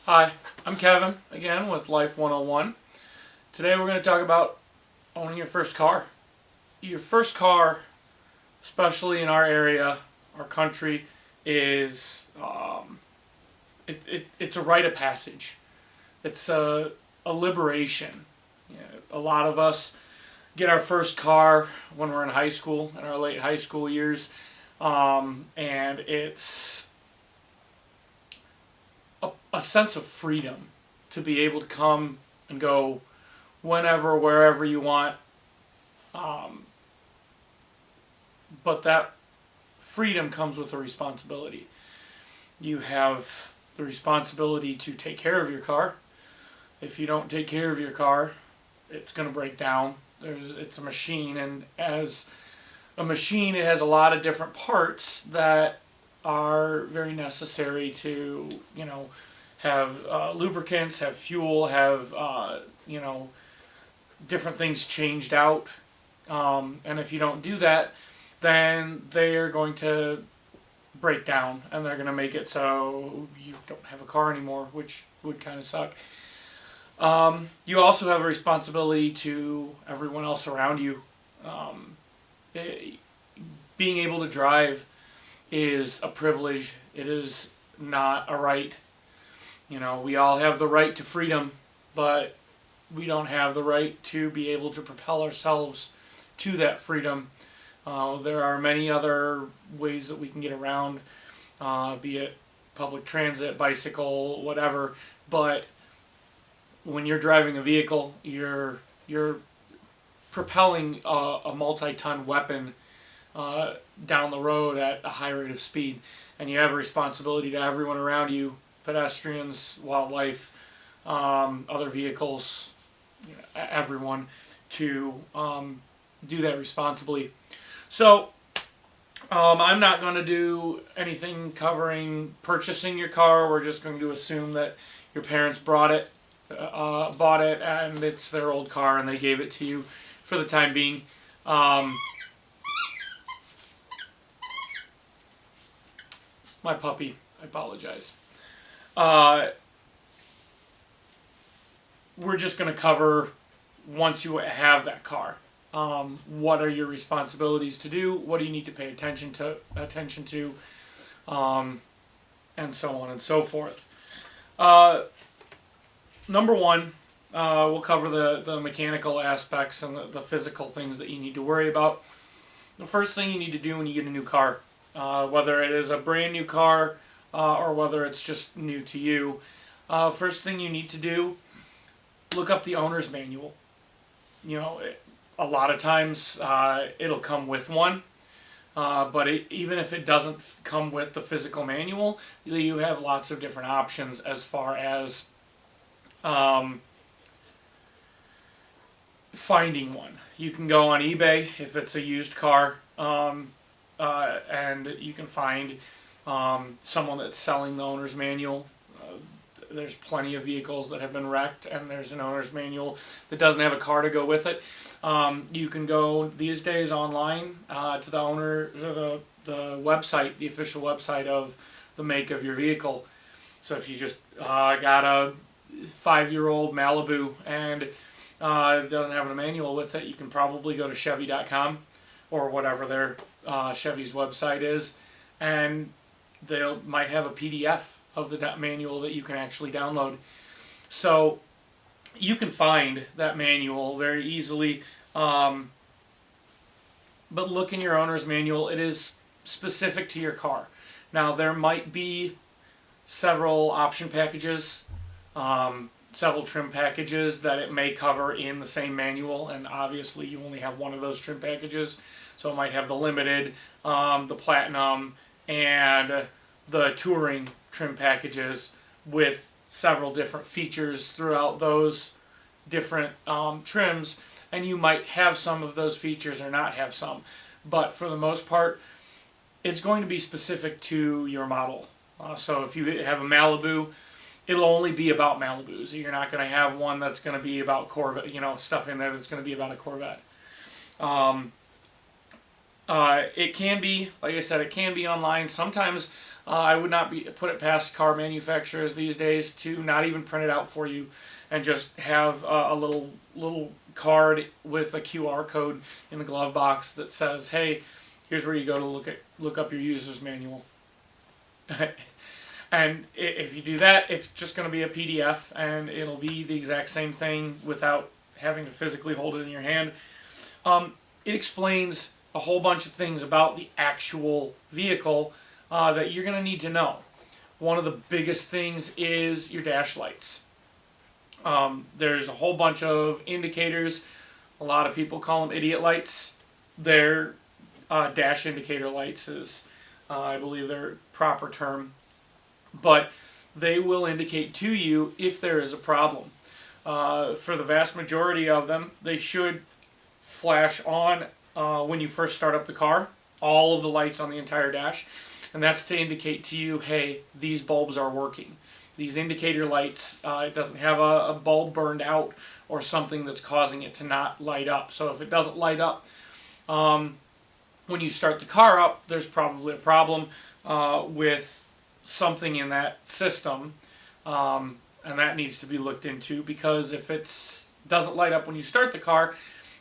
Hi, I'm Kevin, again with Life 101. Today we're going to talk about owning your first car. Your first car, especially in our area, our country, is it's a rite of passage. It's a liberation. You know, a lot of us get our first car when we're in high school, in our late high school years, and it's a sense of freedom to be able to come and go whenever, wherever you want. Um, but that freedom comes with a responsibility. You have the responsibility to take care of your car. If you don't take care of your car, it's going to break down. It's a machine, and as a machine, it has a lot of different parts that are very necessary to, have lubricants, have fuel, have, different things changed out. And if you don't do that, then they are going to break down and they're going to make it so you don't have a car anymore, which would kind of suck. You also have a responsibility to everyone else around you. Being able to drive is a privilege. It is not a right. We all have the right to freedom, but we don't have the right to be able to propel ourselves to that freedom. There are many other ways that we can get around, be it public transit, bicycle, whatever. But when you're driving a vehicle, you're propelling a multi-ton weapon down the road at a high rate of speed, and you have a responsibility to everyone around you, pedestrians, wildlife, other vehicles, everyone, to do that responsibly. So I'm not going to do anything covering purchasing your car. We're just going to assume that your parents bought it, and it's their old car, and they gave it to you for the time being. My puppy, I apologize. We're just going to cover once you have that car. What are your responsibilities to do? What do you need to pay attention to, and so on and so forth. Number one, we'll cover the mechanical aspects and the physical things that you need to worry about. The first thing you need to do when you get a new car, whether it is a brand new car or whether it's just new to you, first thing you need to do, look up the owner's manual. A lot of times it'll come with one, but even if it doesn't come with the physical manual, you have lots of different options as far as finding one. You can go on eBay if it's a used car, and you can find someone that's selling the owner's manual. There's plenty of vehicles that have been wrecked, and there's an owner's manual that doesn't have a car to go with it. You can go these days online to the website, the official website of the make of your vehicle. So if you just got a 5-year-old Malibu and it doesn't have a manual with it, you can probably go to Chevy.com or whatever their Chevy's website is, and they might have a PDF of the manual that you can actually download. So you can find that manual very easily, but look in your owner's manual. It is specific to your car. Now there might be several option packages, several trim packages that it may cover in the same manual, and obviously you only have one of those trim packages, so it might have the limited, the platinum, and the touring trim packages with several different features throughout those different trims, and you might have some of those features or not have some, but for the most part it's going to be specific to your model. So if you have a Malibu, it'll only be about Malibus. You're not going to have one that's going to be about Corvette, stuff in there that's going to be about a Corvette. It can be, like I said, it can be online. Sometimes I would not put it past car manufacturers these days to not even print it out for you, and just have a little card with a QR code in the glove box that says, "Hey, here's where you go to look up your user's manual." And if you do that, it's just going to be a PDF, and it'll be the exact same thing without having to physically hold it in your hand. It explains a whole bunch of things about the actual vehicle that you're going to need to know. One of the biggest things is your dash lights. There's a whole bunch of indicators. A lot of people call them idiot lights. They're dash indicator lights is, I believe, their proper term. But they will indicate to you if there is a problem. For the vast majority of them, they should flash on when you first start up the car, all of the lights on the entire dash. And that's to indicate to you, hey, these bulbs are working. These indicator lights, it doesn't have a bulb burned out or something that's causing it to not light up. So if it doesn't light up when you start the car up, there's probably a problem with something in that system, and that needs to be looked into, because if it doesn't light up when you start the car,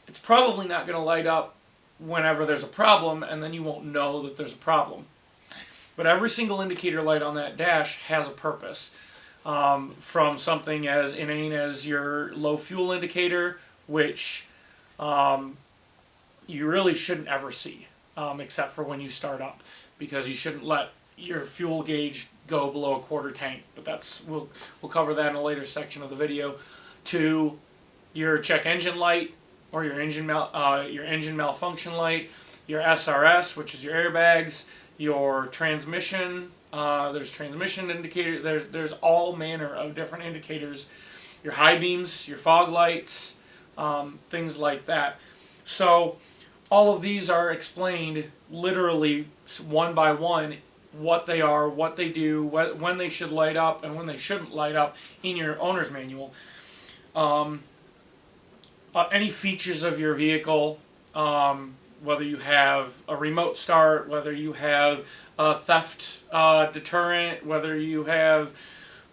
it's probably not going to light up whenever there's a problem, and then you won't know that there's a problem. But every single indicator light on that dash has a purpose, from something as inane as your low fuel indicator, which you really shouldn't ever see, except for when you start up, because you shouldn't let your fuel gauge go below a quarter tank. But we'll cover that in a later section of the video. To your check engine light, or your engine malfunction light, your SRS, which is your airbags, your transmission. There's transmission indicator. There's all manner of different indicators. Your high beams, your fog lights, things like that. So all of these are explained literally one by one, what they are, what they do, when they should light up and when they shouldn't light up in your owner's manual. Any features of your vehicle, whether you have a remote start, whether you have a theft deterrent, whether you have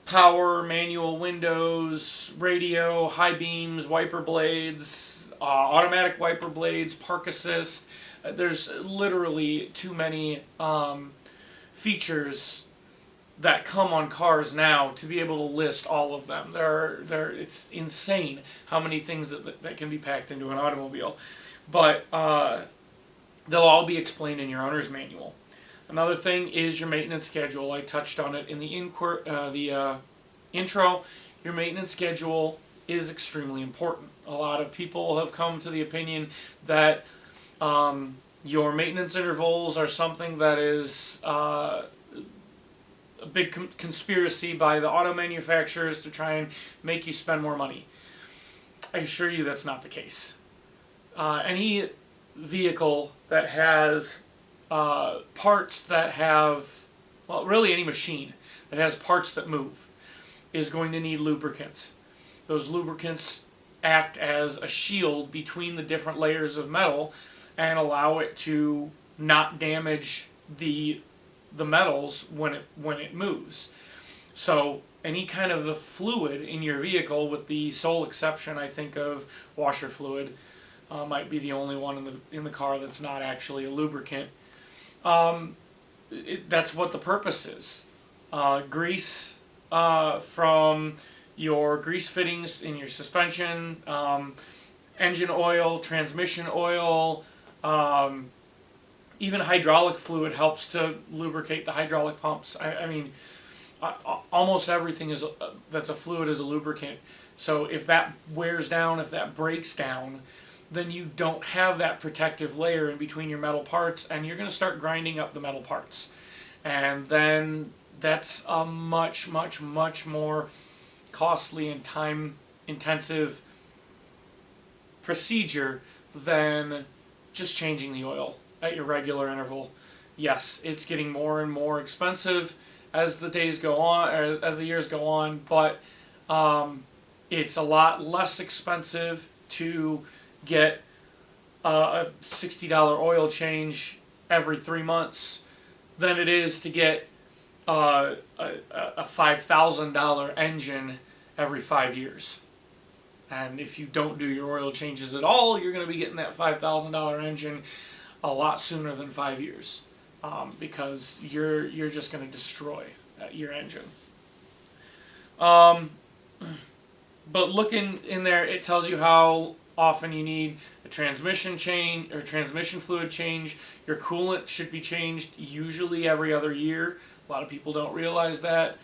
power, manual windows, radio, high beams, wiper blades, automatic wiper blades, park assist. There's literally too many features that come on cars now to be able to list all of them. It's insane how many things that can be packed into an automobile. But they'll all be explained in your owner's manual. Another thing is your maintenance schedule. I touched on it in the intro. Your maintenance schedule is extremely important. A lot of people have come to the opinion that your maintenance intervals are something that is a big conspiracy by the auto manufacturers to try and make you spend more money. I assure you that's not the case. Any vehicle that has parts that have, well, really any machine that has parts that move is going to need lubricants. Those lubricants act as a shield between the different layers of metal and allow it to not damage the metals when it moves. So any kind of the fluid in your vehicle, with the sole exception, I think, of washer fluid, might be the only one in the car that's not actually a lubricant. That's what the purpose is. Grease from your grease fittings in your suspension, engine oil, transmission oil, even hydraulic fluid helps to lubricate the hydraulic pumps. I mean, almost everything that's a fluid is a lubricant. So if that wears down, if that breaks down, then you don't have that protective layer in between your metal parts, and you're going to start grinding up the metal parts. And then that's a much, much, much more costly and time-intensive procedure than just changing the oil at your regular interval. Yes, it's getting more and more expensive as the days go on, or as the years go on, but it's a lot less expensive to get a $60 oil change every 3 months than it is to get a $5,000 engine every 5 years. And if you don't do your oil changes at all, you're going to be getting that $5,000 engine a lot sooner than 5 years, because you're just going to destroy your engine. But looking in there, it tells you how often you need a transmission change or transmission fluid change. Your coolant should be changed usually every other year. A lot of people don't realize that.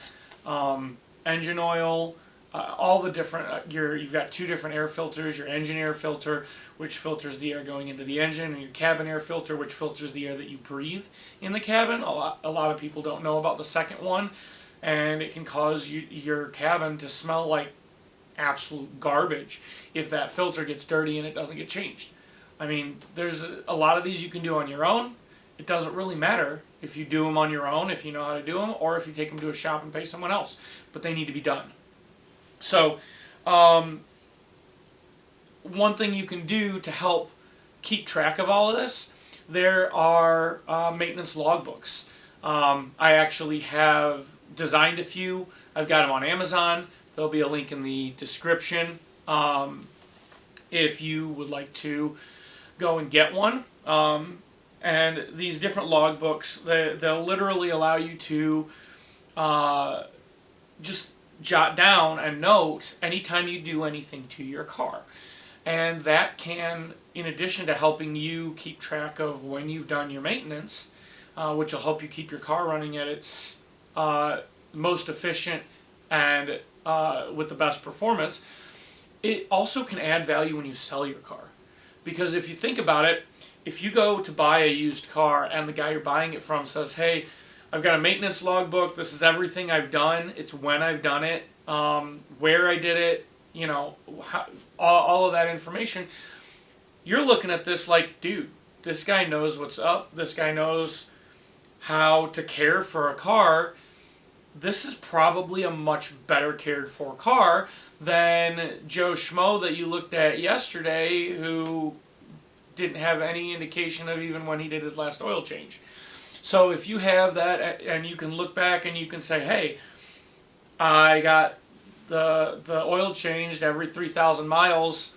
Engine oil, all the different, you've got two different air filters, your engine air filter, which filters the air going into the engine, and your cabin air filter, which filters the air that you breathe in the cabin. A lot of people don't know about the second one, and it can cause your cabin to smell like absolute garbage if that filter gets dirty and it doesn't get changed. I mean, there's a lot of these you can do on your own. It doesn't really matter if you do them on your own, if you know how to do them, or if you take them to a shop and pay someone else, but they need to be done. So, one thing you can do to help keep track of all of this, there are maintenance logbooks. I actually have designed a few. I've got them on Amazon. There'll be a link in the description if you would like to go and get one. And these different logbooks, they'll literally allow you to just jot down and note anytime you do anything to your car. And that can, in addition to helping you keep track of when you've done your maintenance, which will help you keep your car running at its most efficient and with the best performance, it also can add value when you sell your car. Because if you think about it, if you go to buy a used car and the guy you're buying it from says, hey, I've got a maintenance logbook, this is everything I've done, it's when I've done it, where I did it, you know, all of that information, you're looking at this like, dude, this guy knows what's up, this guy knows how to care for a car. This is probably a much better cared for car than Joe Schmo that you looked at yesterday, who didn't have any indication of even when he did his last oil change. So if you have that and you can look back and you can say, hey, I got the oil changed every 3,000 miles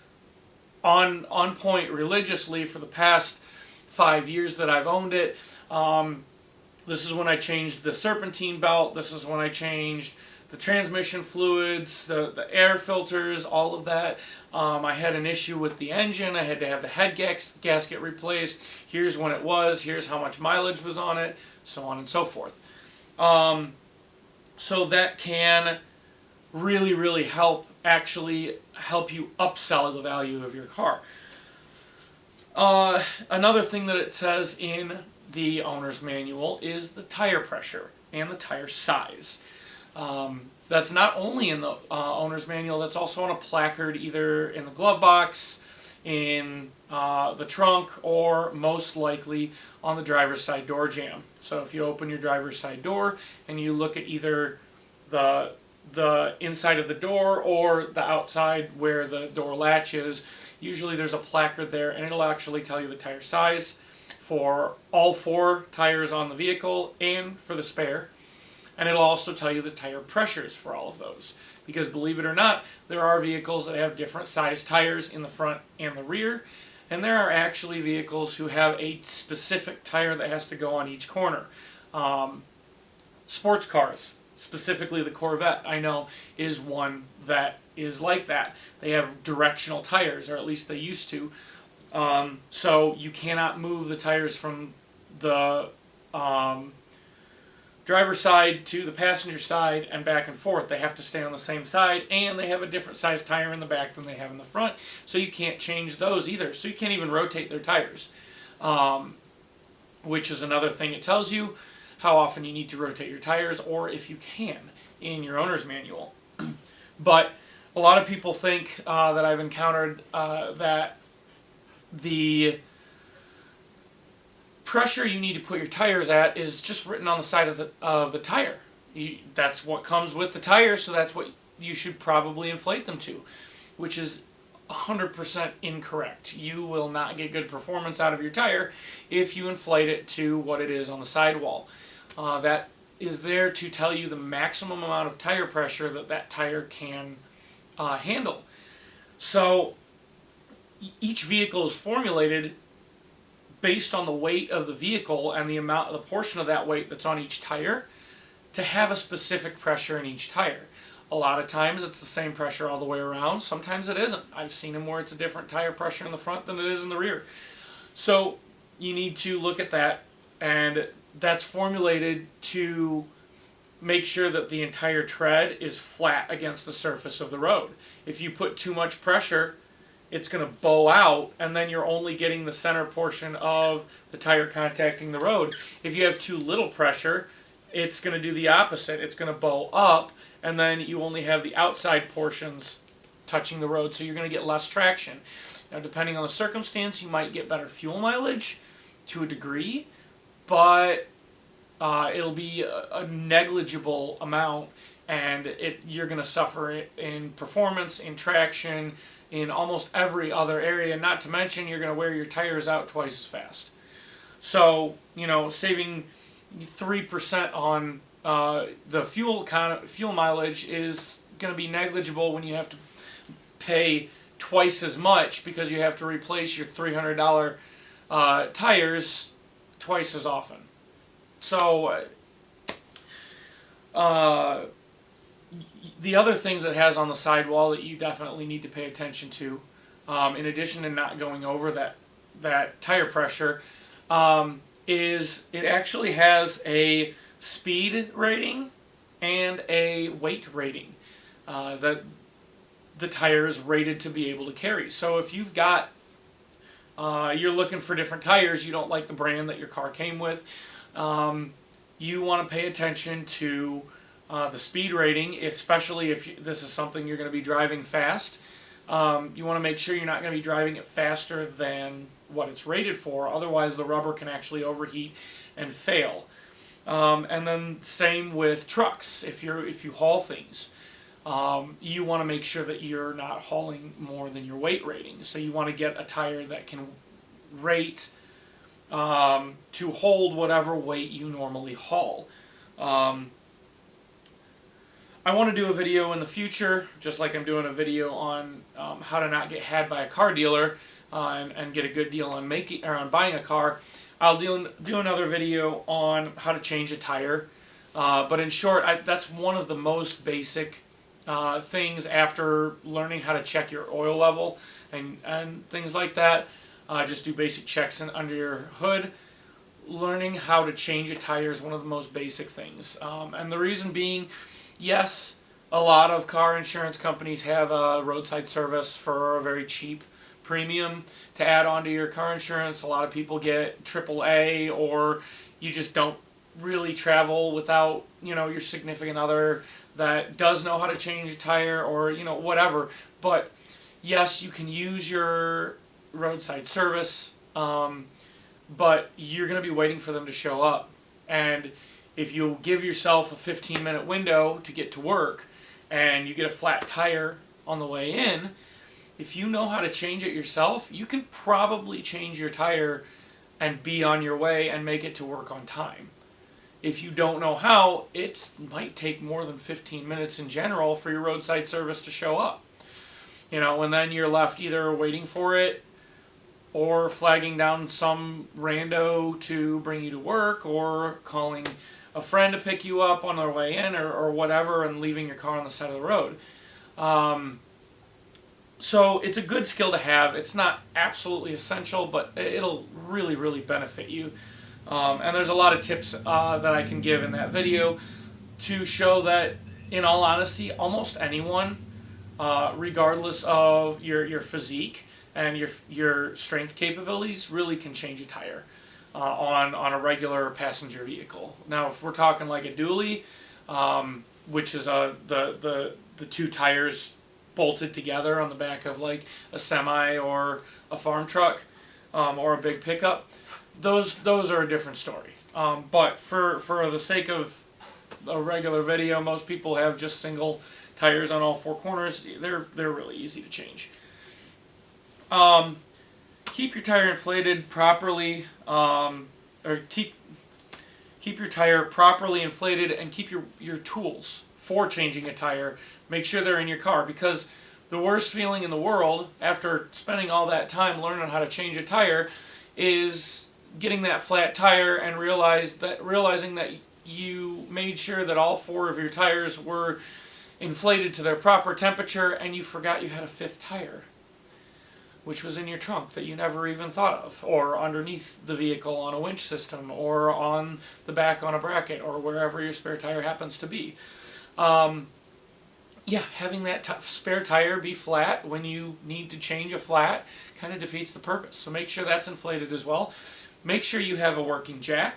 on point religiously for the past 5 years that I've owned it. This is when I changed the serpentine belt. This is when I changed the transmission fluids, the air filters, all of that. I had an issue with the engine. I had to have the head gasket replaced. Here's when it was. Here's how much mileage was on it, so on and so forth. So that can really, really help you upsell the value of your car. Another thing that it says in the owner's manual is the tire pressure and the tire size. That's not only in the owner's manual, that's also on a placard either in the glove box, in the trunk, or most likely on the driver's side door jamb. So if you open your driver's side door and you look at either the inside of the door or the outside where the door latch is, usually there's a placard there, and it'll actually tell you the tire size for all 4 tires on the vehicle and for the spare. And it'll also tell you the tire pressures for all of those. Because believe it or not, there are vehicles that have different size tires in the front and the rear. And there are actually vehicles who have a specific tire that has to go on each corner. Sports cars, specifically the Corvette, I know, is one that is like that. They have directional tires, or at least they used to. So you cannot move the tires from the driver's side to the passenger side and back and forth. They have to stay on the same side, and they have a different size tire in the back than they have in the front, so you can't change those either. So you can't even rotate their tires, which is another thing it tells you, how often you need to rotate your tires, or if you can, in your owner's manual. But a lot of people think that I've encountered that the pressure you need to put your tires at is just written on the side of the tire. That's what comes with the tire, so that's what you should probably inflate them to, which is 100% incorrect. You will not get good performance out of your tire if you inflate it to what it is on the sidewall. That is there to tell you the maximum amount of tire pressure that that tire can handle. So each vehicle is formulated based on the weight of the vehicle and the portion of that weight that's on each tire to have a specific pressure in each tire. A lot of times it's the same pressure all the way around. Sometimes it isn't. I've seen them where it's a different tire pressure in the front than it is in the rear. So you need to look at that, and that's formulated to make sure that the entire tread is flat against the surface of the road. If you put too much pressure, it's going to bow out, and then you're only getting the center portion of the tire contacting the road. If you have too little pressure, it's going to do the opposite. It's going to bow up, and then you only have the outside portions touching the road, so you're going to get less traction. Now, depending on the circumstance, you might get better fuel mileage to a degree, but it'll be a negligible amount, and you're going to suffer in performance, in traction, in almost every other area, not to mention you're going to wear your tires out twice as fast. So, saving 3% on the fuel mileage is going to be negligible when you have to pay twice as much because you have to replace your $300 tires twice as often. So, the other things it has on the sidewall that you definitely need to pay attention to, in addition to not going over that tire pressure, is it actually has a speed rating and a weight rating that the tire is rated to be able to carry. So if you've got, you're looking for different tires, you don't like the brand that your car came with, you want to pay attention to the speed rating, especially if this is something you're going to be driving fast. You want to make sure you're not going to be driving it faster than what it's rated for, otherwise the rubber can actually overheat and fail. And then same with trucks. If you haul things, you want to make sure that you're not hauling more than your weight rating. So you want to get a tire that can rate to hold whatever weight you normally haul. I want to do a video in the future, just like I'm doing a video on how to not get had by a car dealer and get a good deal on buying a car. I'll do another video on how to change a tire. But in short, that's one of the most basic things after learning how to check your oil level and things like that. Just do basic checks under your hood. Learning how to change a tire is one of the most basic things. And the reason being, yes, a lot of car insurance companies have a roadside service for a very cheap premium to add on to your car insurance. A lot of people get AAA, or you just don't really travel without, your significant other that does know how to change a tire, or, whatever. But yes, you can use your roadside service, but you're going to be waiting for them to show up. And if you give yourself a 15-minute window to get to work and you get a flat tire on the way in, if you know how to change it yourself, you can probably change your tire and be on your way and make it to work on time. If you don't know how, it might take more than 15 minutes in general for your roadside service to show up. And then you're left either waiting for it or flagging down some rando to bring you to work, or calling a friend to pick you up on their way in, or whatever, and leaving your car on the side of the road. So it's a good skill to have. It's not absolutely essential, but it'll really, really benefit you. And there's a lot of tips that I can give in that video to show that, in all honesty, almost anyone, regardless of your physique and your strength capabilities, really can change a tire on a regular passenger vehicle. Now, if we're talking like a dually, which is the two tires bolted together on the back of like a semi or a farm truck, or a big pickup, those are a different story. But for the sake of a regular video, most people have just single tires on all four corners. They're really easy to change. Keep your tire inflated properly, or keep keep your tire properly inflated, and keep your tools for changing a tire. Make sure they're in your car, because the worst feeling in the world after spending all that time learning how to change a tire is getting that flat tire and realizing that you made sure that all four of your tires were inflated to their proper temperature, and you forgot you had a fifth tire, which was in your trunk that you never even thought of, or underneath the vehicle on a winch system, or on the back on a bracket, or wherever your spare tire happens to be. Yeah, having that spare tire be flat when you need to change a flat kind of defeats the purpose. So make sure that's inflated as well. Make sure you have a working jack.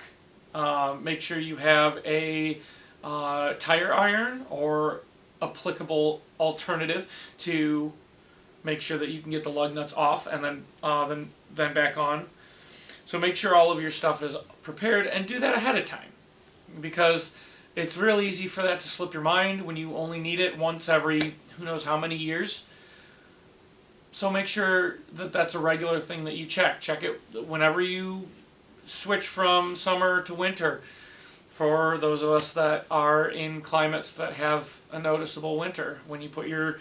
Make sure you have a tire iron or applicable alternative to make sure that you can get the lug nuts off and then back on. So make sure all of your stuff is prepared, and do that ahead of time, because it's real easy for that to slip your mind when you only need it once every who knows how many years. So make sure that that's a regular thing that you check. Check it whenever you switch from summer to winter. For those of us that are in climates that have a noticeable winter, when you put your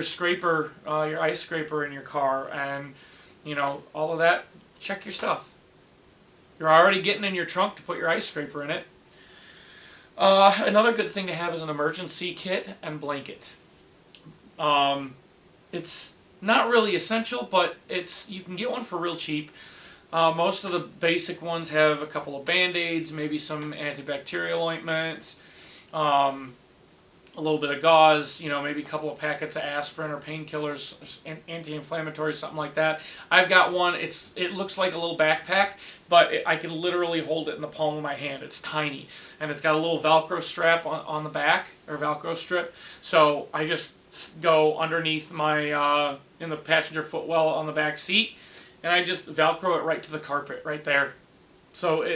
scraper, your ice scraper in your car, and all of that, check your stuff. You're already getting in your trunk to put your ice scraper in it. Another good thing to have is an emergency kit and blanket. It's not really essential, but you can get one for real cheap. Most of the basic ones have a couple of Band-Aids, maybe some antibacterial ointments, a little bit of gauze, maybe a couple of packets of aspirin or painkillers, anti-inflammatories, something like that. I've got one. It looks like a little backpack, but I can literally hold it in the palm of my hand. It's tiny, and it's got a little Velcro strap on the back, or Velcro strip. So I just go underneath my in the passenger footwell on the back seat, and I just Velcro it right to the carpet right there. So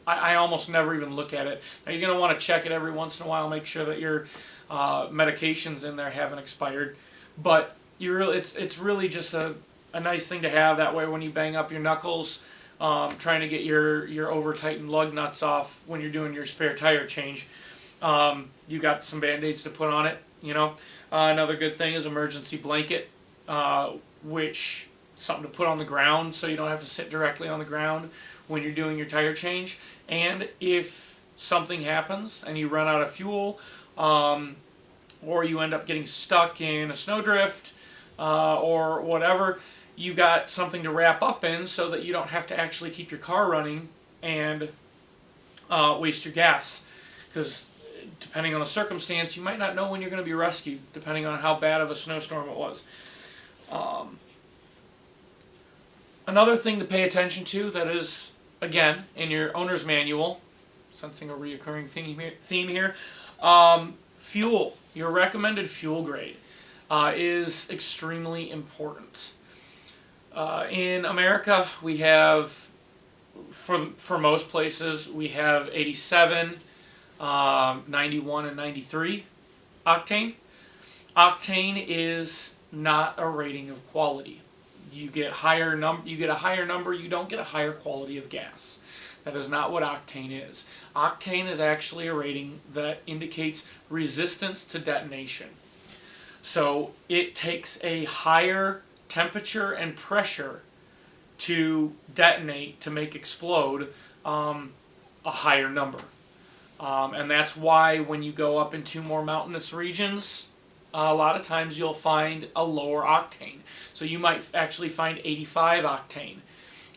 I almost never even look at it. Now you're going to want to check it every once in a while, make sure that your medications in there haven't expired. But it's really just a nice thing to have. That way when you bang up your knuckles trying to get your over-tightened lug nuts off when you're doing your spare tire change, you got some Band-Aids to put on it. Another good thing is emergency blanket, which something to put on the ground so you don't have to sit directly on the ground when you're doing your tire change. And if something happens and you run out of fuel, or you end up getting stuck in a snowdrift, or whatever, you've got something to wrap up in so that you don't have to actually keep your car running and waste your gas. Because depending on the circumstance, you might not know when you're going to be rescued, depending on how bad of a snowstorm it was. Another thing to pay attention to that is, again, in your owner's manual, sensing a reoccurring theme here, fuel. Your recommended fuel grade is extremely important. In America, we have, for most places, we have 87, 91, and 93 octane. Octane is not a rating of quality. You get a higher number, you don't get a higher quality of gas. That is not what octane is. Octane is actually a rating that indicates resistance to detonation. So it takes a higher temperature and pressure to detonate, to make explode a higher number. And that's why when you go up into more mountainous regions, a lot of times you'll find a lower octane. So you might actually find 85 octane.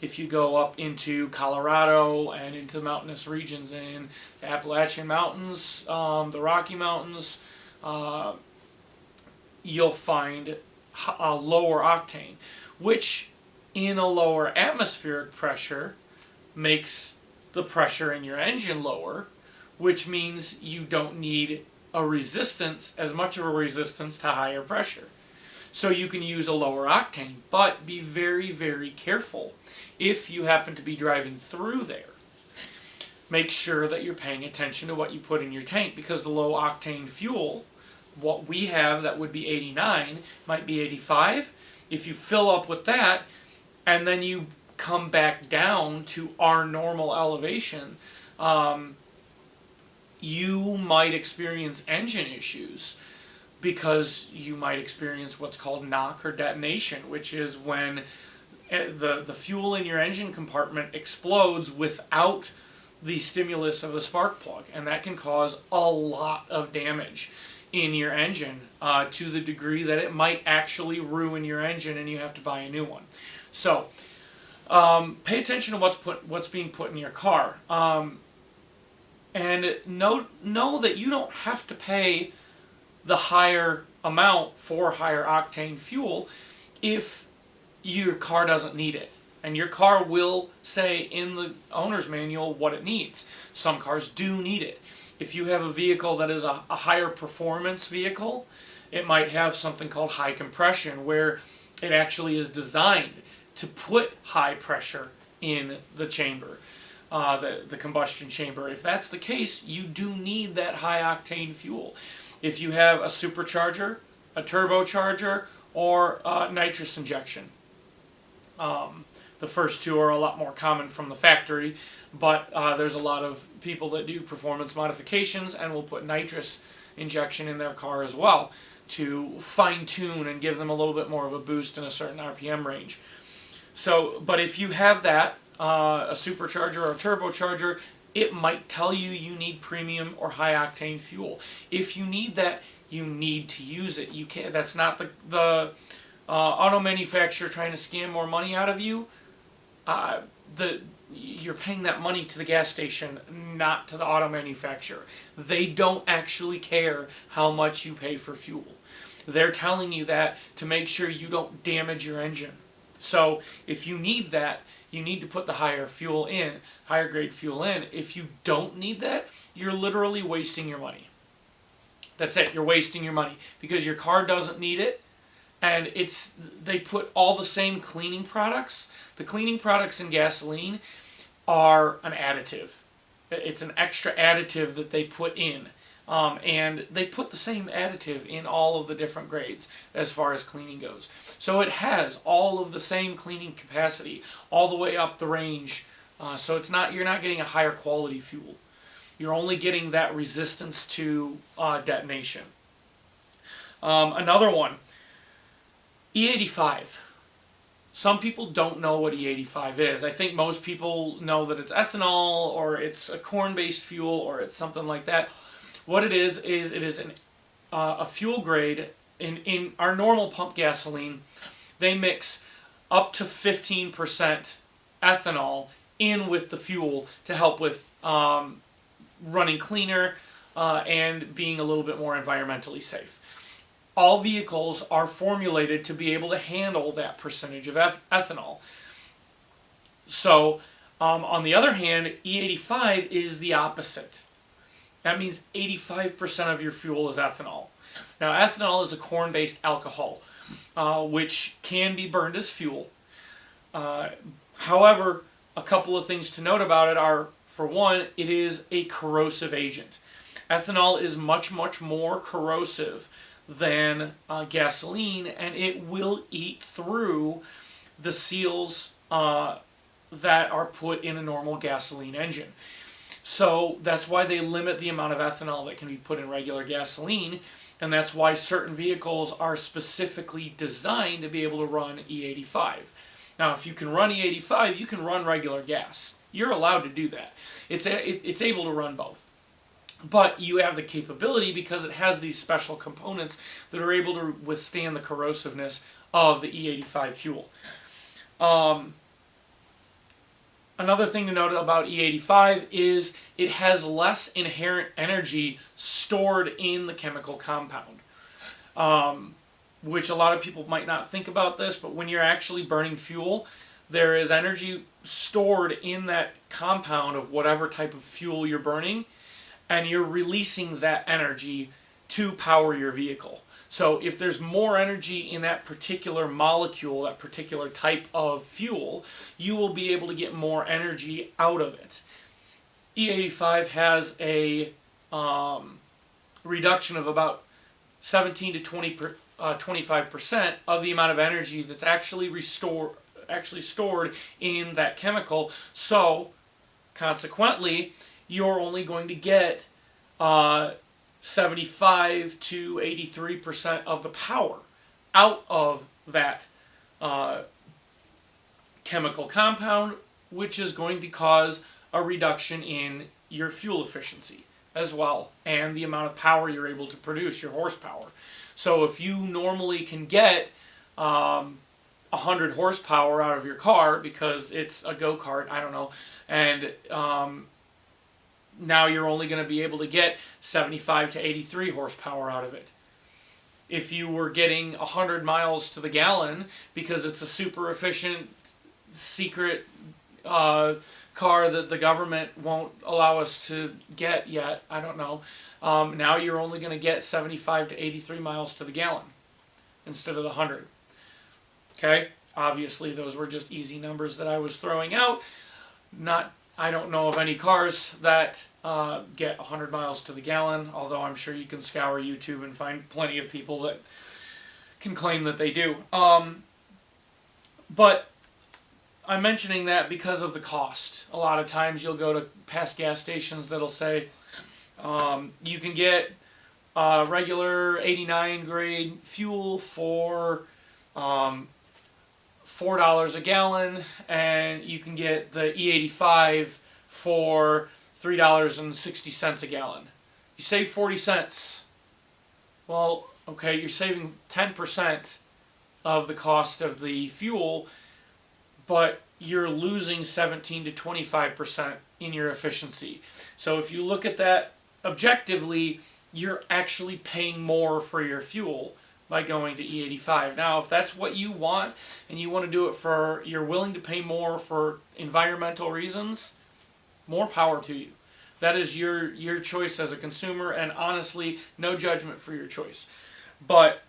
If you go up into Colorado and into mountainous regions in the Appalachian Mountains, the Rocky Mountains, you'll find a lower octane, which in a lower atmospheric pressure makes the pressure in your engine lower, which means you don't need as much of a resistance to higher pressure. So you can use a lower octane, but be very, very careful if you happen to be driving through there. Make sure that you're paying attention to what you put in your tank, because the low octane fuel, what we have that would be 89, might be 85. If you fill up with that, and then you come back down to our normal elevation, you might experience engine issues because you might experience what's called knock or detonation, which is when the fuel in your engine compartment explodes without the stimulus of the spark plug, and that can cause a lot of damage in your engine to the degree that it might actually ruin your engine and you have to buy a new one. So pay attention to what's being put in your car, and know that you don't have to pay the higher amount for higher octane fuel if your car doesn't need it. And your car will say in the owner's manual what it needs. Some cars do need it. If you have a vehicle that is a higher performance vehicle, it might have something called high compression, where it actually is designed to put high pressure in the chamber, the combustion chamber. If that's the case, you do need that high octane fuel. If you have a supercharger, a turbocharger, or nitrous injection. The first two are a lot more common from the factory, but there's a lot of people that do performance modifications and will put nitrous injection in their car as well to fine-tune and give them a little bit more of a boost in a certain RPM range. So, but if you have that, a supercharger or a turbocharger, it might tell you you need premium or high-octane fuel. If you need that, you need to use it. You can't. That's not the auto manufacturer trying to scam more money out of you. You're paying that money to the gas station, not to the auto manufacturer. They don't actually care how much you pay for fuel. They're telling you that to make sure you don't damage your engine. So if you need that, you need to put the higher fuel in, higher grade fuel in. If you don't need that, you're literally wasting your money. That's it. You're wasting your money because your car doesn't need it. And they put all the same cleaning products. The cleaning products in gasoline are an additive. It's an extra additive that they put in. And they put the same additive in all of the different grades as far as cleaning goes. So it has all of the same cleaning capacity all the way up the range. So you're not getting a higher quality fuel. You're only getting that resistance to detonation. Another one. E85. Some people don't know what E85 is. I think most people know that it's ethanol or it's a corn-based fuel or it's something like that. What it is it is a fuel grade. In our normal pump gasoline, they mix up to 15% ethanol in with the fuel to help with running cleaner and being a little bit more environmentally safe. All vehicles are formulated to be able to handle that percentage of ethanol. So, on the other hand, E85 is the opposite. That means 85% of your fuel is ethanol. Now, ethanol is a corn-based alcohol, which can be burned as fuel. However, a couple of things to note about it are, for one, it is a corrosive agent. Ethanol is much, much more corrosive than gasoline, and it will eat through the seals that are put in a normal gasoline engine. So that's why they limit the amount of ethanol that can be put in regular gasoline, and that's why certain vehicles are specifically designed to be able to run E85. Now, if you can run E85, you can run regular gas. You're allowed to do that. It's able to run both. But you have the capability because it has these special components that are able to withstand the corrosiveness of the E85 fuel. Another thing to note about E85 is it has less inherent energy stored in the chemical compound. Which a lot of people might not think about this, but when you're actually burning fuel, there is energy stored in that compound of whatever type of fuel you're burning, and you're releasing that energy to power your vehicle. So if there's more energy in that particular molecule, that particular type of fuel, you will be able to get more energy out of it. E85 has a reduction of about 17 to 25% of the amount of energy that's actually stored in that chemical. So consequently, you're only going to get 75 to 83% of the power out of that chemical compound, which is going to cause a reduction in your fuel efficiency as well, and the amount of power you're able to produce, your horsepower. So if you normally can get 100 horsepower out of your car because it's a go-kart, I don't know, and now you're only going to be able to get 75 to 83 horsepower out of it. If you were getting 100 miles to the gallon because it's a super efficient secret car that the government won't allow us to get yet, I don't know, now you're only going to get 75 to 83 miles to the gallon instead of the 100. Okay? Obviously, those were just easy numbers that I was throwing out. I don't know of any cars that get 100 miles to the gallon, although I'm sure you can scour YouTube and find plenty of people that can claim that they do. But I'm mentioning that because of the cost. A lot of times you'll go to past gas stations that'll say you can get regular 89 grade fuel for $4 a gallon, and you can get the E85 for $3.60 a gallon. You save 40 cents. Well, okay, you're saving 10% of the cost of the fuel, but you're losing 17 to 25% in your efficiency. So if you look at that objectively, you're actually paying more for your fuel by going to E85. Now, if that's what you want, and you want to do it for, you're willing to pay more for environmental reasons, more power to you. That is your choice as a consumer, and honestly, no judgment for your choice. But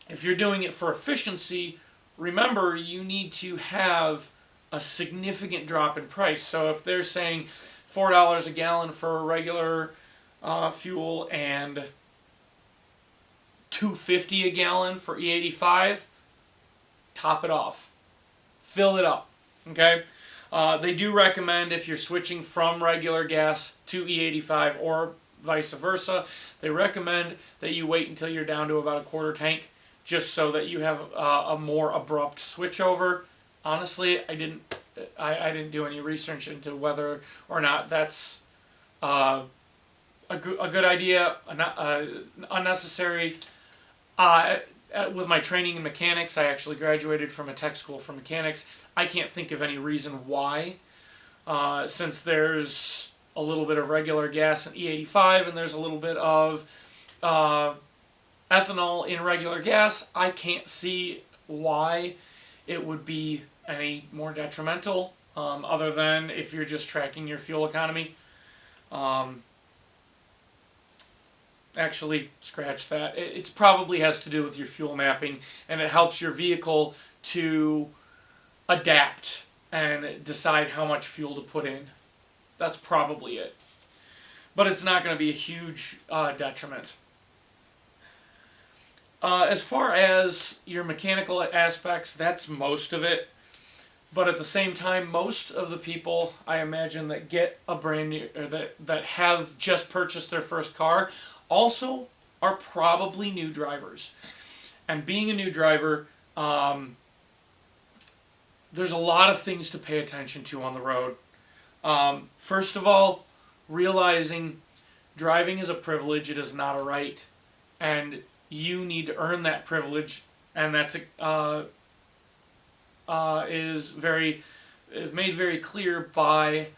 if you're doing it for efficiency, remember you need to have a significant drop in price. So if they're saying $4 a gallon for regular fuel and $2.50 a gallon for E85, top it off. Fill it up. Okay? They do recommend, if you're switching from regular gas to E85 or vice versa, they recommend that you wait until you're down to about a quarter tank, just so that you have a more abrupt switchover. Honestly, I didn't do any research into whether or not that's a good idea, unnecessary. With my training in mechanics, I actually graduated from a tech school for mechanics. I can't think of any reason why, since there's a little bit of regular gas in E85 and there's a little bit of ethanol in regular gas. I can't see why it would be any more detrimental, other than if you're just tracking your fuel economy. Actually, scratch that. It probably has to do with your fuel mapping, and it helps your vehicle to adapt and decide how much fuel to put in. That's probably it. But it's not going to be a huge detriment. As far as your mechanical aspects, that's most of it. But at the same time, most of the people, I imagine, that get a brand new, or that have just purchased their first car, also are probably new drivers. And being a new driver, there's a lot of things to pay attention to on the road. First of all, realizing driving is a privilege, it is not a right. And you need to earn that privilege, and that's is made very clear by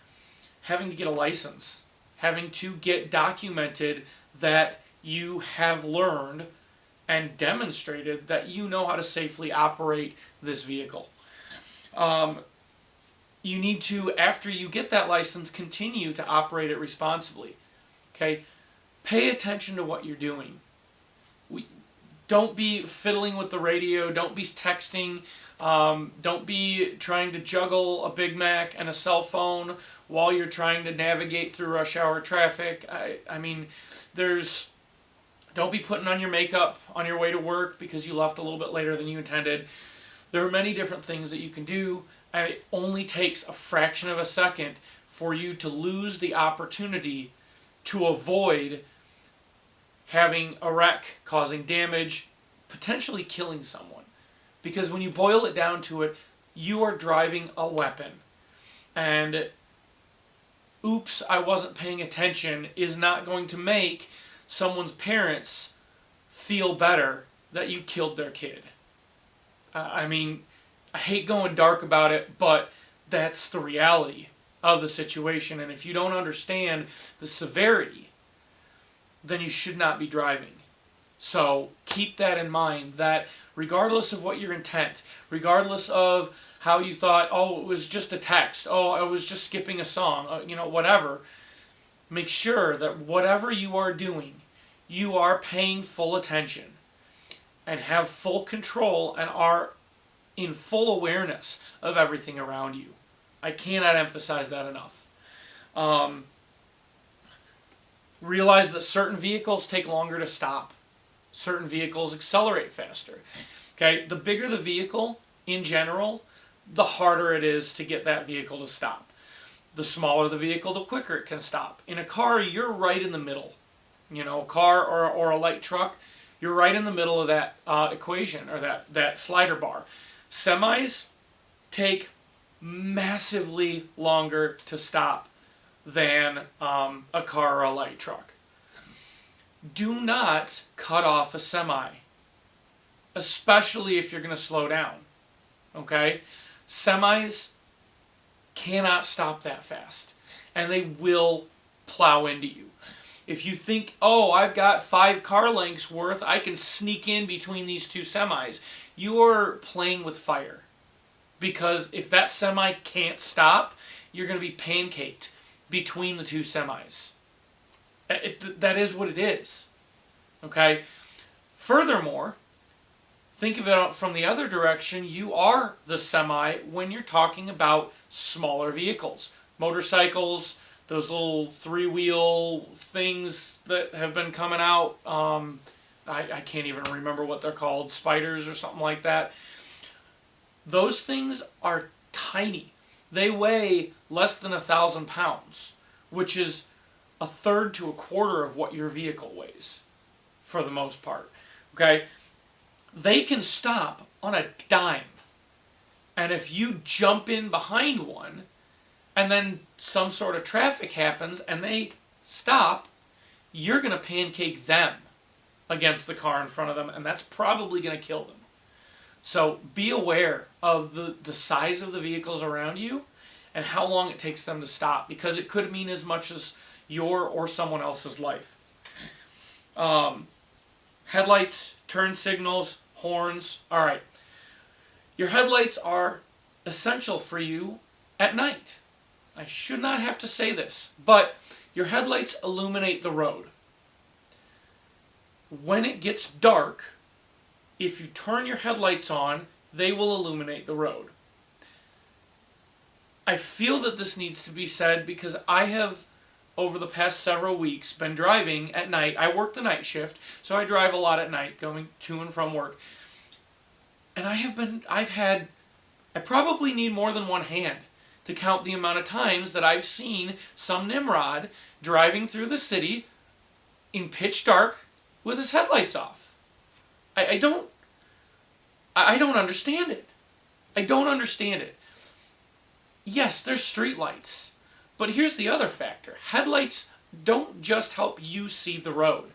having to get a license, having to get documented that you have learned and demonstrated that you know how to safely operate this vehicle. You need to, after you get that license, continue to operate it responsibly. Okay? Pay attention to what you're doing. Don't be fiddling with the radio. Don't be texting. Don't be trying to juggle a Big Mac and a cell phone while you're trying to navigate through rush hour traffic. I mean, don't be putting on your makeup on your way to work because you left a little bit later than you intended. There are many different things that you can do, and it only takes a fraction of a second for you to lose the opportunity to avoid having a wreck, causing damage, potentially killing someone. Because when you boil it down to it, you are driving a weapon. And oops, I wasn't paying attention is not going to make someone's parents feel better that you killed their kid. I mean, I hate going dark about it, but that's the reality of the situation. And if you don't understand the severity, then you should not be driving. So keep that in mind, that regardless of what your intent, regardless of how you thought, oh, it was just a text, oh, I was just skipping a song, whatever, make sure that whatever you are doing, you are paying full attention and have full control and are in full awareness of everything around you. I cannot emphasize that enough. Realize that certain vehicles take longer to stop. Certain vehicles accelerate faster. Okay, the bigger the vehicle in general, the harder it is to get that vehicle to stop. The smaller the vehicle, the quicker it can stop. In a car, you're right in the middle. A car or a light truck, you're right in the middle of that equation, or that slider bar. Semis take massively longer to stop than a car or a light truck. Do not cut off a semi, especially if you're going to slow down. Okay? Semis cannot stop that fast, and they will plow into you. If you think, oh, I've got 5 car lengths worth, I can sneak in between these 2 semis, you're playing with fire. Because if that semi can't stop, you're going to be pancaked between the 2 semis. That is what it is. Okay? Furthermore, think of it from the other direction. You are the semi when you're talking about smaller vehicles. Motorcycles, those little 3-wheel things that have been coming out. I can't even remember what they're called. Spiders or something like that. Those things are tiny. They weigh less than 1,000 pounds, which is a third to a quarter of what your vehicle weighs, for the most part. Okay? They can stop on a dime. And if you jump in behind one, and then some sort of traffic happens, and they stop, you're going to pancake them against the car in front of them, and that's probably going to kill them. So be aware of the size of the vehicles around you and how long it takes them to stop, because it could mean as much as your or someone else's life. Headlights, turn signals, horns. All right. Your headlights are essential for you at night. I should not have to say this, but your headlights illuminate the road. When it gets dark, if you turn your headlights on, they will illuminate the road. I feel that this needs to be said because I have, over the past several weeks, been driving at night. I work the night shift, so I drive a lot at night, going to and from work. And I probably need more than one hand to count the amount of times that I've seen some Nimrod driving through the city in pitch dark with his headlights off. I don't understand it. I don't understand it. Yes, there's street lights, but here's the other factor. Headlights don't just help you see the road.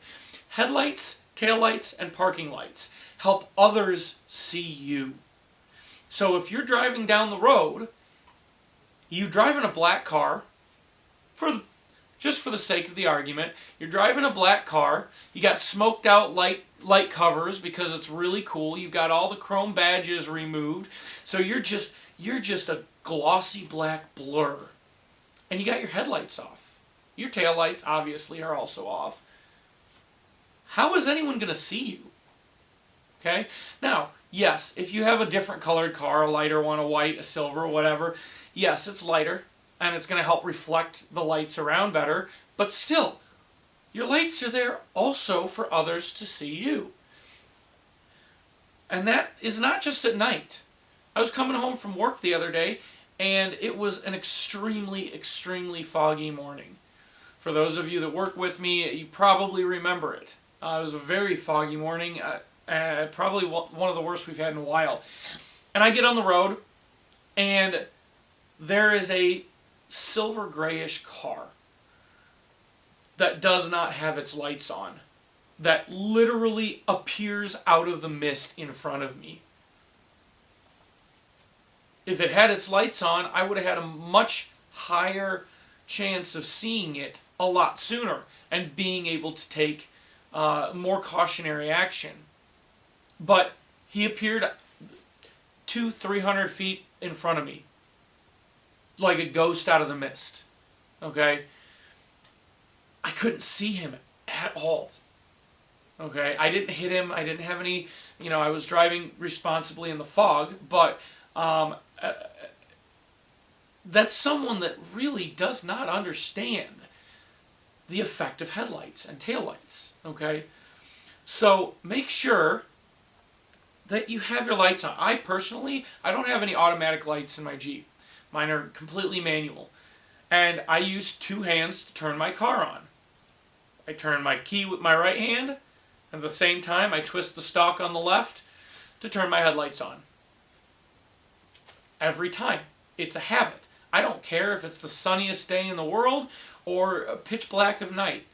Headlights, taillights, and parking lights help others see you. So if you're driving down the road, you drive in a black car, just for the sake of the argument, you're driving a black car, you got smoked out light covers because it's really cool, you've got all the chrome badges removed, so you're just a glossy black blur. And you got your headlights off. Your taillights obviously are also off. How is anyone going to see you? Okay? Now, yes, if you have a different colored car, a lighter one, a white, a silver, whatever, yes, it's lighter, and it's going to help reflect the lights around better, but still, your lights are there also for others to see you. And that is not just at night. I was coming home from work the other day, and it was an extremely, extremely foggy morning. For those of you that work with me, you probably remember it. It was a very foggy morning, probably one of the worst we've had in a while. And I get on the road, and there is a silver grayish car that does not have its lights on, that literally appears out of the mist in front of me. If it had its lights on, I would have had a much higher chance of seeing it a lot sooner and being able to take more cautionary action. But he appeared 200-300 feet in front of me, like a ghost out of the mist. Okay? I couldn't see him at all. Okay? I didn't hit him. I didn't have any, I was driving responsibly in the fog, but that's someone that really does not understand the effect of headlights and taillights. Okay? So make sure that you have your lights on. I don't have any automatic lights in my Jeep. Mine are completely manual. And I use two hands to turn my car on. I turn my key with my right hand, and at the same time I twist the stalk on the left to turn my headlights on. Every time. It's a habit. I don't care if it's the sunniest day in the world or pitch black of night.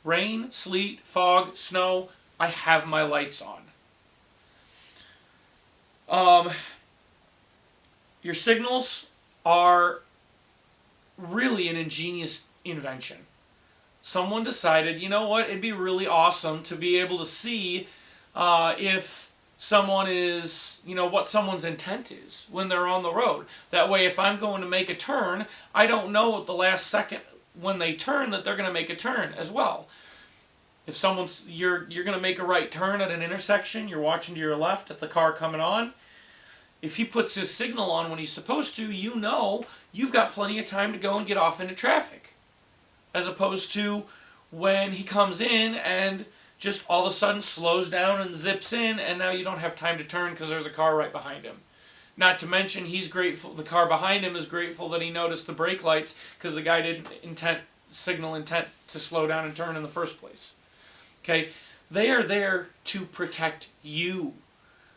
Rain, sleet, fog, snow, I have my lights on. Your signals are really an ingenious invention. Someone decided, you know what, it'd be really awesome to be able to see if someone is, what someone's intent is when they're on the road. That way, if I'm going to make a turn, I don't know at the last second when they turn that they're going to make a turn as well. If you're going to make a right turn at an intersection, you're watching to your left at the car coming on. If he puts his signal on when he's supposed to, you've got plenty of time to go and get off into traffic. As opposed to when he comes in and just all of a sudden slows down and zips in, and now you don't have time to turn because there's a car right behind him. Not to mention, he's grateful, the car behind him is grateful that he noticed the brake lights because the guy didn't signal intent to slow down and turn in the first place. Okay? They are there to protect you.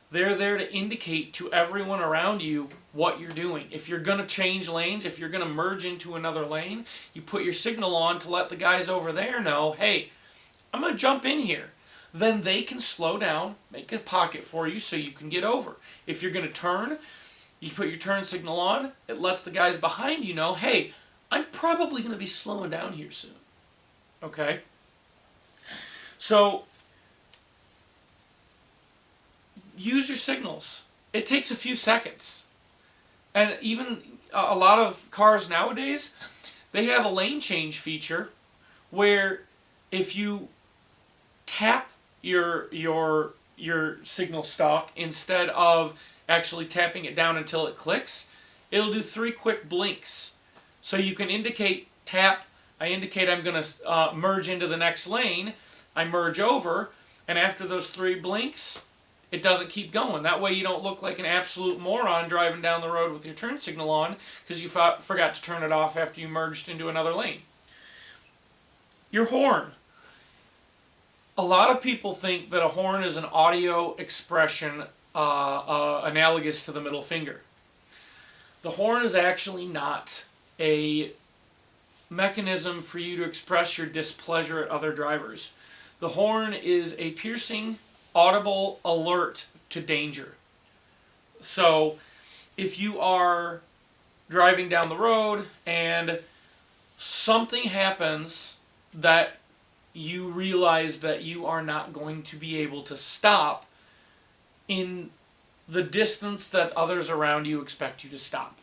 They're there to indicate to everyone around you what you're doing. If you're going to change lanes, if you're going to merge into another lane, you put your signal on to let the guys over there know, hey, I'm going to jump in here. Then they can slow down, make a pocket for you so you can get over. If you're going to turn, you put your turn signal on. It lets the guys behind you know, hey, I'm probably going to be slowing down here soon. Okay? So use your signals. It takes a few seconds. And even a lot of cars nowadays, they have a lane change feature where if you tap your signal stalk instead of actually tapping it down until it clicks, it'll do 3 quick blinks. So you can indicate tap, I indicate I'm going to merge into the next lane, I merge over, and after those 3 blinks, it doesn't keep going. That way you don't look like an absolute moron driving down the road with your turn signal on because you forgot to turn it off after you merged into another lane. Your horn. A lot of people think that a horn is an audio expression analogous to the middle finger. The horn is actually not a mechanism for you to express your displeasure at other drivers. The horn is a piercing, audible alert to danger. So if you are driving down the road and something happens that you realize that you are not going to be able to stop in the distance that others around you expect you to stop.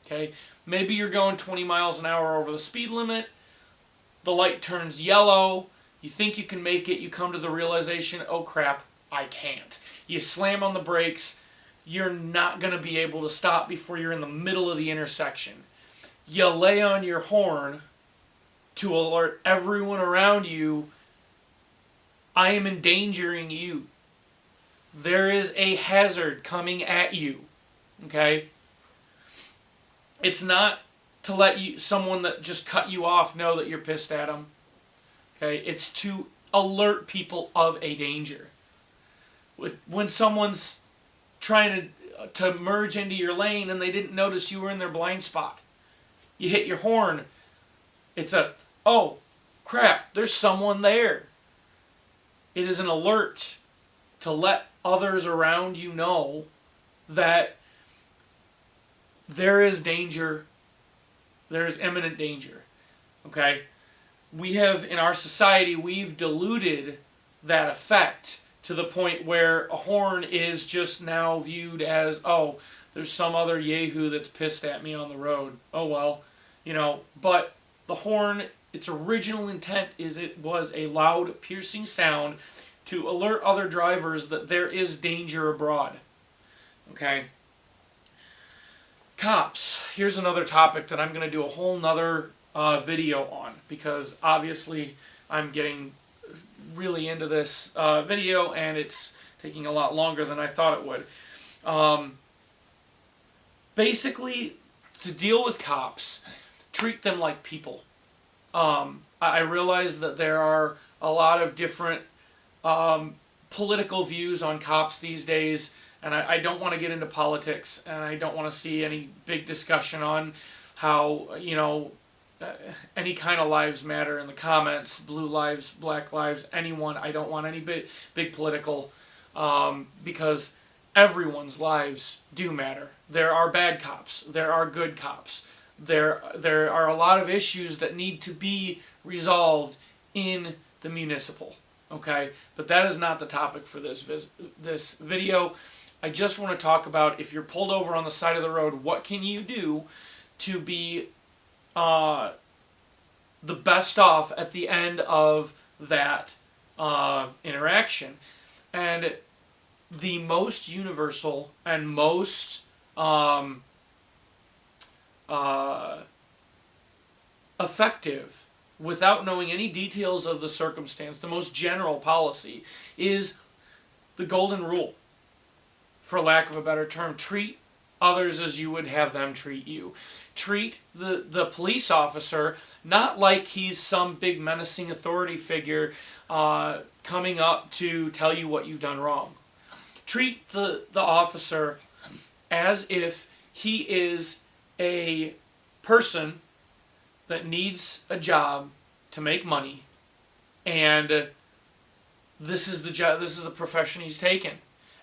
Okay? Maybe you're going 20 miles an hour over the speed limit, the light turns yellow, you think you can make it, you come to the realization, oh crap, I can't. You slam on the brakes, you're not going to be able to stop before you're in the middle of the intersection. You lay on your horn to alert everyone around you, I am endangering you. There is a hazard coming at you. Okay? It's not to let someone that just cut you off know that you're pissed at them. Okay, it's to alert people of a danger. When someone's trying to merge into your lane and they didn't notice you were in their blind spot, you hit your horn. It's oh crap, there's someone there. It is an alert to let others around you know that there is danger, there is imminent danger. Okay? We have, in our society, we've diluted that effect to the point where a horn is just now viewed as, oh, there's some other yahoo that's pissed at me on the road. Oh well, but the horn, its original intent is it was a loud, piercing sound to alert other drivers that there is danger abroad. Okay? Cops. Here's another topic that I'm going to do a whole nother video on, because obviously I'm getting really into this video and it's taking a lot longer than I thought it would. Basically, to deal with cops, treat them like people. I realize that there are a lot of different political views on cops these days, and I don't want to get into politics, and I don't want to see any big discussion on how, any kind of lives matter in the comments, blue lives, black lives, anyone. I don't want any big political, because everyone's lives do matter. There are bad cops. There are good cops. There are a lot of issues that need to be resolved in the municipal. Okay, but that is not the topic for this video. I just want to talk about, if you're pulled over on the side of the road, what can you do to be the best off at the end of that interaction. And the most universal and most effective, without knowing any details of the circumstance, the most general policy is the golden rule. For lack of a better term, treat others as you would have them treat you. Treat the police officer not like he's some big menacing authority figure coming up to tell you what you've done wrong. Treat the officer as if he is a person that needs a job to make money, and this is the job, this is the profession he's taken,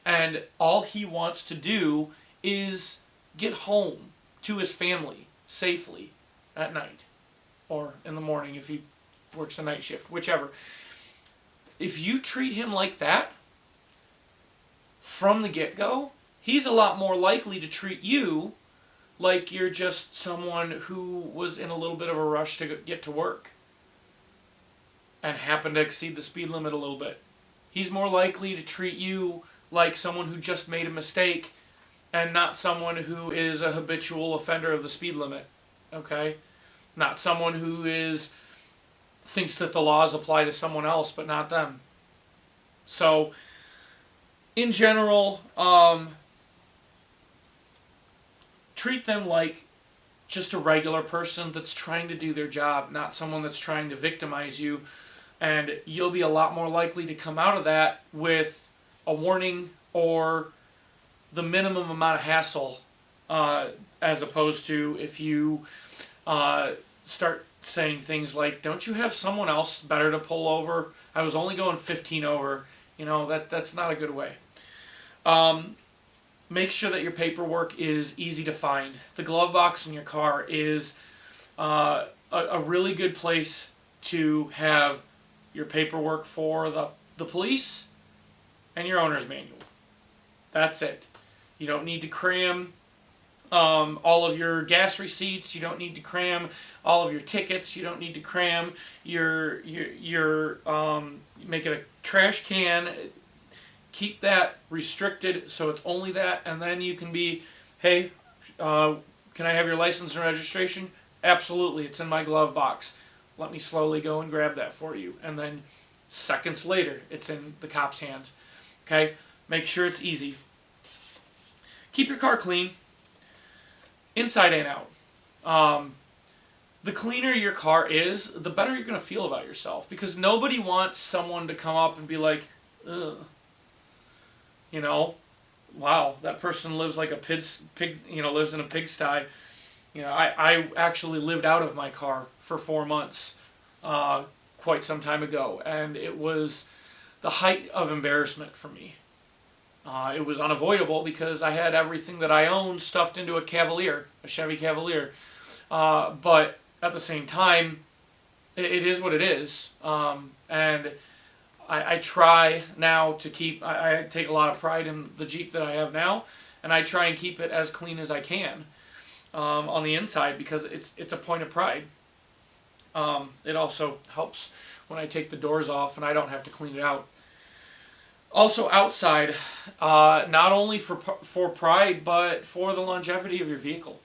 and all he wants to do is get home to his family safely at night, or in the morning if he works a night shift, whichever. If you treat him like that from the get-go, he's a lot more likely to treat you like you're just someone who was in a little bit of a rush to get to work and happened to exceed the speed limit a little bit. He's more likely to treat you like someone who just made a mistake and not someone who is a habitual offender of the speed limit. Okay? Not someone who thinks that the laws apply to someone else but not them. So, in general, treat them like just a regular person that's trying to do their job, not someone that's trying to victimize you, and you'll be a lot more likely to come out of that with a warning or the minimum amount of hassle, as opposed to if you start saying things like, don't you have someone else better to pull over? I was only going 15 over. That's not a good way. Make sure that your paperwork is easy to find. The glove box in your car is a really good place to have your paperwork for the police and your owner's manual. That's it. You don't need to cram all of your gas receipts. You don't need to cram all of your tickets. You don't need to cram your make it a trash can. Keep that restricted so it's only that, and then you can be, hey, can I have your license and registration? Absolutely, it's in my glove box. Let me slowly go and grab that for you. And then seconds later, it's in the cop's hands. Okay? Make sure it's easy. Keep your car clean, inside and out. Um, the cleaner your car is, the better you're going to feel about yourself. Because nobody wants someone to come up and be like, ugh, you know, wow, that person lives like a pig, lives in a pigsty. I actually lived out of my car for 4 months quite some time ago, and it was the height of embarrassment for me. It was unavoidable because I had everything that I owned stuffed into a Cavalier, a Chevy Cavalier. But at the same time, it is what it is. And I try now to keep, I take a lot of pride in the Jeep that I have now, and I try and keep it as clean as I can on the inside because it's a point of pride. It also helps when I take the doors off and I don't have to clean it out. Also outside, not only for pride, but for the longevity of your vehicle.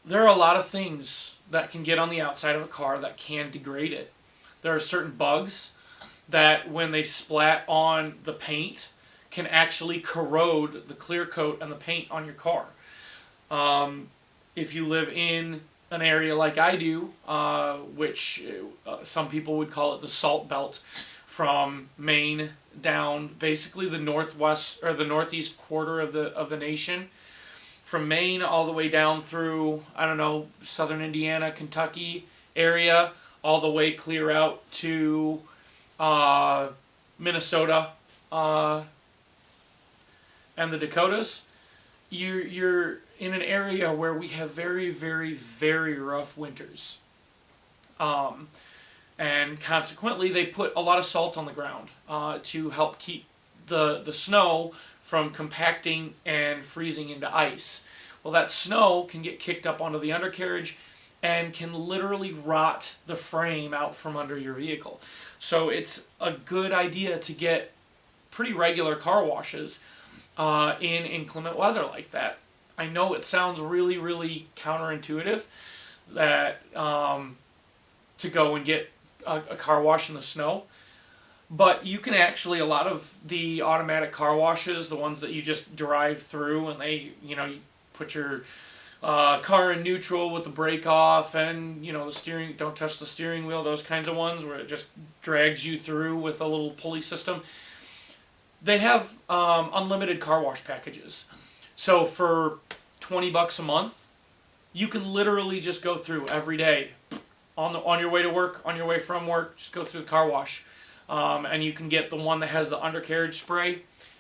There are a lot of things that can get on the outside of a car that can degrade it. There are certain bugs that when they splat on the paint can actually corrode the clear coat and the paint on your car. If you live in an area like I do, which some people would call it the Salt Belt, from Maine down basically the northwest or the northeast quarter of the nation, from Maine all the way down through, I don't know, southern Indiana, Kentucky area, all the way clear out to Minnesota and the Dakotas. You're in an area where we have very, very, very rough winters. And consequently, they put a lot of salt on the ground to help keep the snow from compacting and freezing into ice. Well, that snow can get kicked up onto the undercarriage and can literally rot the frame out from under your vehicle. So it's a good idea to get pretty regular car washes in inclement weather like that. I know it sounds really, really counterintuitive that to go and get a car wash in the snow, but you can actually, a lot of the automatic car washes, the ones that you just drive through and they, you put your car in neutral with the brake off and, the steering, don't touch the steering wheel, those kinds of ones where it just drags you through with a little pulley system. They have unlimited car wash packages. So for $20 a month, you can literally just go through every day on your way to work, on your way from work, just go through the car wash. And you can get the one that has the undercarriage spray,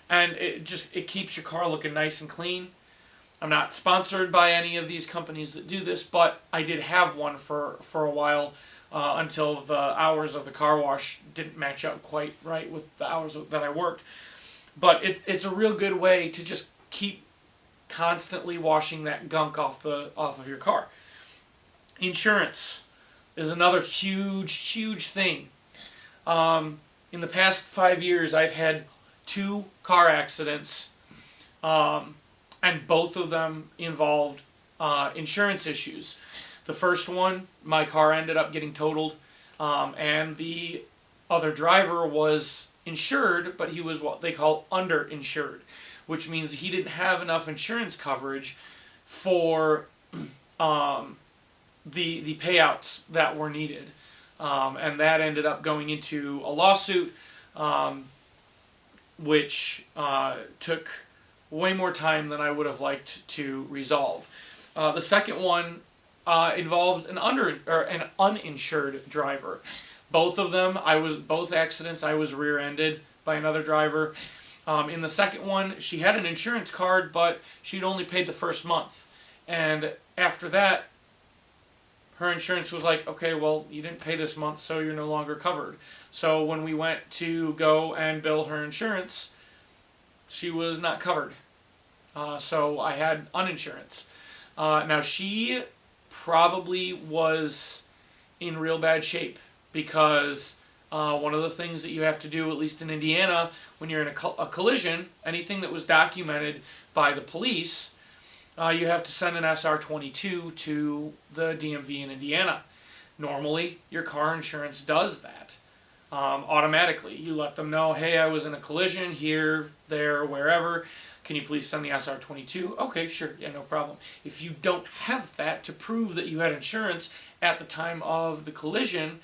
and it keeps your car looking nice and clean. I'm not sponsored by any of these companies that do this, but I did have one for a while until the hours of the car wash didn't match up quite right with the hours that I worked. But it's a real good way to just keep constantly washing that gunk off of your car. Insurance is another huge, huge thing. In the past 5 years, I've had 2 car accidents, and both of them involved insurance issues. The first one, my car ended up getting totaled, and the other driver was insured, but he was what they call underinsured, which means he didn't have enough insurance coverage for the payouts that were needed. And that ended up going into a lawsuit, which took way more time than I would have liked to resolve. The second one involved an uninsured driver. Both of them, both accidents, I was rear-ended by another driver. In the second one, she had an insurance card, but she'd only paid the first month. And after that, her insurance was like, okay, well, you didn't pay this month, so you're no longer covered. So when we went to go and bill her insurance, she was not covered. So I had uninsurance. Now, she probably was in real bad shape because one of the things that you have to do, at least in Indiana, when you're in a collision, anything that was documented by the police, you have to send an SR-22 to the DMV in Indiana. Normally, your car insurance does that automatically. You let them know, hey, I was in a collision here, there, wherever. can you please send the SR22? Okay, sure, yeah, no problem. If you don't have that to prove that you had insurance at the time of the collision,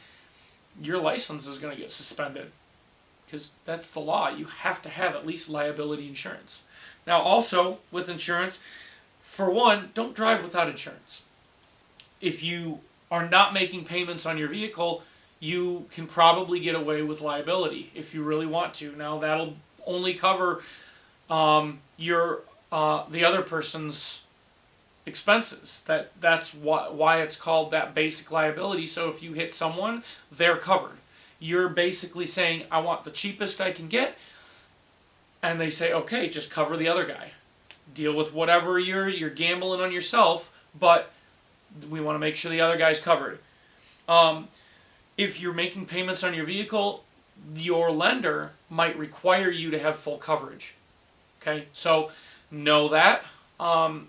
your license is going to get suspended. Because that's the law. You have to have at least liability insurance. Now also, with insurance, for one, don't drive without insurance. If you are not making payments on your vehicle, you can probably get away with liability if you really want to. Now that'll only cover the other person's expenses. That's why it's called that basic liability. So if you hit someone, they're covered. You're basically saying, I want the cheapest I can get, and they say, okay, just cover the other guy. Deal with whatever you're gambling on yourself, but we want to make sure the other guy's covered. If you're making payments on your vehicle, your lender might require you to have full coverage. Okay, so know that. Also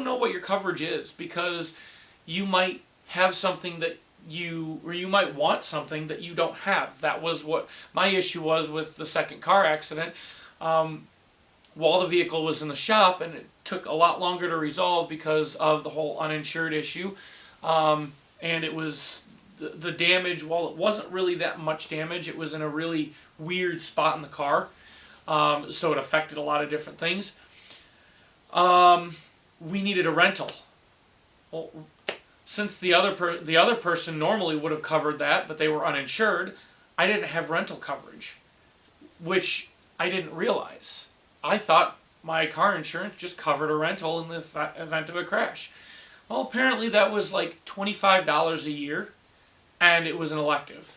know what your coverage is, because you might have something that you might want something that you don't have. That was what my issue was with the second car accident. While the vehicle was in the shop, and it took a lot longer to resolve because of the whole uninsured issue, and it was the damage, while it wasn't really that much damage, it was in a really weird spot in the car, so it affected a lot of different things. We needed a rental. Well, since the other person normally would have covered that, but they were uninsured, I didn't have rental coverage, which I didn't realize. I thought my car insurance just covered a rental in the event of a crash. Well, apparently that was like $25 a year, and it was an elective.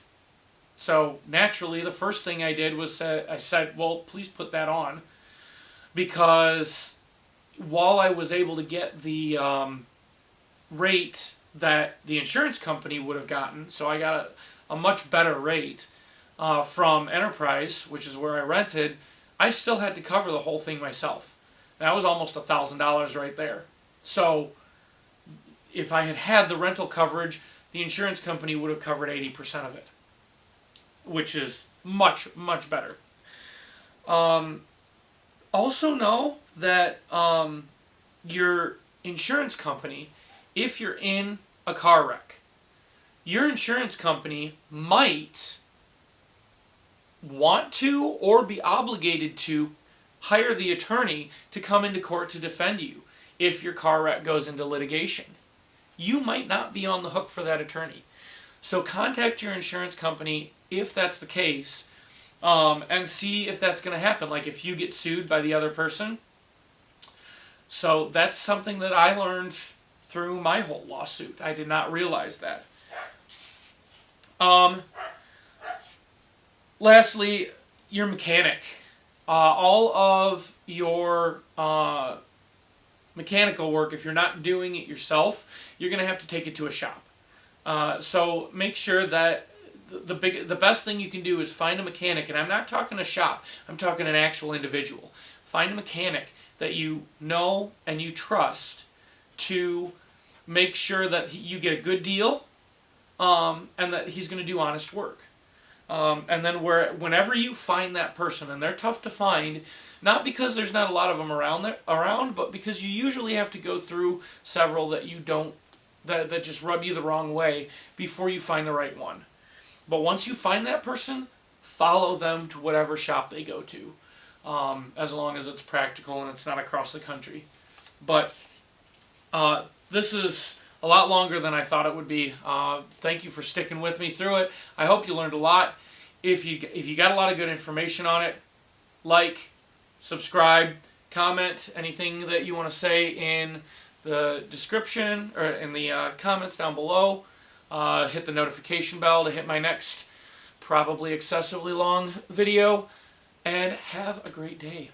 So naturally, the first thing I did was I said, well, please put that on, because while I was able to get the rate that the insurance company would have gotten, so I got a much better rate from Enterprise, which is where I rented, I still had to cover the whole thing myself. That was almost $1,000 right there. So if I had had the rental coverage, the insurance company would have covered 80% of it, which is much, much better. Also know that your insurance company, if you're in a car wreck, your insurance company might want to or be obligated to hire the attorney to come into court to defend you if your car wreck goes into litigation. You might not be on the hook for that attorney. So contact your insurance company if that's the case, and see if that's going to happen, like if you get sued by the other person. So that's something that I learned through my whole lawsuit. I did not realize that. Lastly, your mechanic. All of your mechanical work, if you're not doing it yourself, you're going to have to take it to a shop. So make sure that the best thing you can do is find a mechanic, and I'm not talking a shop, I'm talking an actual individual. Find a mechanic that you know and you trust to make sure that you get a good deal, and that he's going to do honest work. And then whenever you find that person, and they're tough to find, not because there's not a lot of them around, but because you usually have to go through several that you don't, that just rub you the wrong way before you find the right one. But once you find that person, follow them to whatever shop they go to, as long as it's practical and it's not across the country. But this is a lot longer than I thought it would be. Thank you for sticking with me through it. I hope you learned a lot. If you got a lot of good information on it, like, subscribe, comment anything that you want to say in the description or in the comments down below. Hit the notification bell to hit my next probably excessively long video, and have a great day.